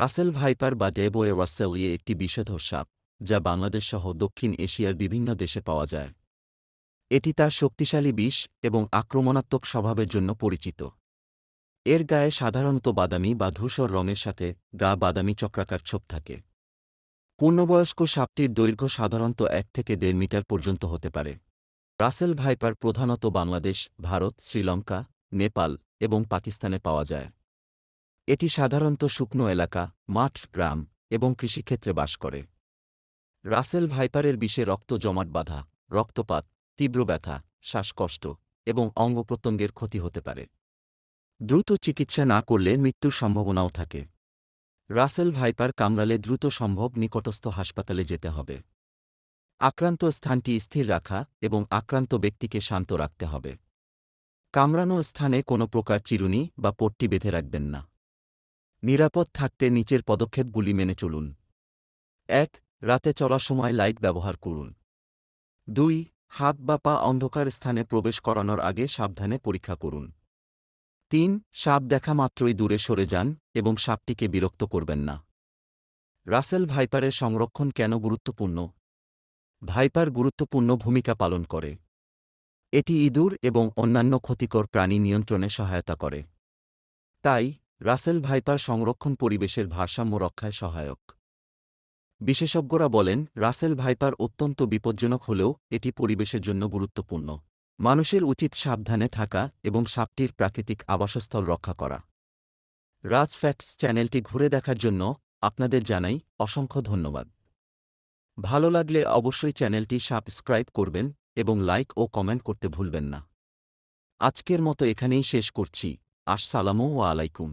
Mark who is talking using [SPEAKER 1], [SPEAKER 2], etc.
[SPEAKER 1] Russell viper বা ডেবোয়ে রাসেলিয়ে একটি বিষধর সাপ যা বাংলাদেশ সহ দক্ষিণ এশিয়ার বিভিন্ন দেশে পাওয়া যায়। এটি তার শক্তিশালী বিষ এবং আক্রমণাত্মক স্বভাবের জন্য পরিচিত। এর গায়ে সাধারণত বাদামি বা ধূসর রঙের সাথে গা বাদামি চক্রাকার ছোপ থাকে। পূর্ণবয়স্ক সাপটির দৈর্ঘ্য সাধারণত ১ থেকে ১.৫ মিটার পর্যন্ত হতে পারে। রাসেল ভাইপার প্রধানত বাংলাদেশ, ভারত, শ্রীলঙ্কা, নেপাল এবং পাকিস্তানে পাওয়া যায়। এটি সাধারণত শুকনো এলাকা, মাঠ, গ্রাম এবং কৃষিক্ষেত্রে বাস করে। রাসেল ভাইপারের বিষে রক্ত জমাট বাঁধা, রক্তপাত, তীব্র ব্যথা, শ্বাসকষ্ট এবং অঙ্গপ্রত্যঙ্গের ক্ষতি হতে পারে। দ্রুত চিকিৎসা না করলে মৃত্যুর সম্ভাবনাও থাকে। রাসেল ভাইপার কামড়ালে দ্রুত সম্ভব নিকটস্থ হাসপাতালে যেতে হবে। আক্রান্ত স্থানটি স্থির রাখা এবং আক্রান্ত ব্যক্তিকে শান্ত রাখতে হবে। কামড়ানো স্থানে কোনো প্রকার চিরুনি বা পট্টি বেঁধে রাখবেন না। নিরাপদ থাকতে নিচের পদক্ষেপগুলি মেনে চলুন। ১. রাতে চলার সময় লাইট ব্যবহার করুন। ২. হাত বা পা অন্ধকার স্থানে প্রবেশ করানোর আগে সাবধানে পরীক্ষা করুন। ৩. সাপ দেখা মাত্রই দূরে সরে যান এবং সাপটিকে বিরক্ত করবেন না। রাসেল ভাইপারের সংরক্ষণ কেন গুরুত্বপূর্ণ? ভাইপার গুরুত্বপূর্ণ ভূমিকা পালন করে। এটি ইঁদুর এবং অন্যান্য ক্ষতিকর প্রাণী নিয়ন্ত্রণে সহায়তা করে। তাই রাসেল ভাইপার সংরক্ষণ পরিবেশের ভারসাম্য রক্ষায় সহায়ক। বিশেষজ্ঞরা বলেন, রাসেল ভাইপার অত্যন্ত বিপজ্জনক হলেও এটি পরিবেশের জন্য গুরুত্বপূর্ণ। মানুষের উচিত সাবধানে থাকা এবং সাপটির প্রাকৃতিক আবাসস্থল রক্ষা করা। রাজ ফ্যাক্টস চ্যানেলটি ঘুরে দেখার জন্য আপনাদের জানাই অসংখ্য ধন্যবাদ। ভালো লাগলে অবশ্যই চ্যানেলটি সাবস্ক্রাইব করবেন এবং লাইক ও কমেন্ট করতে ভুলবেন না। আজকের মতো এখানেই শেষ করছি। আসসালামু আলাইকুম।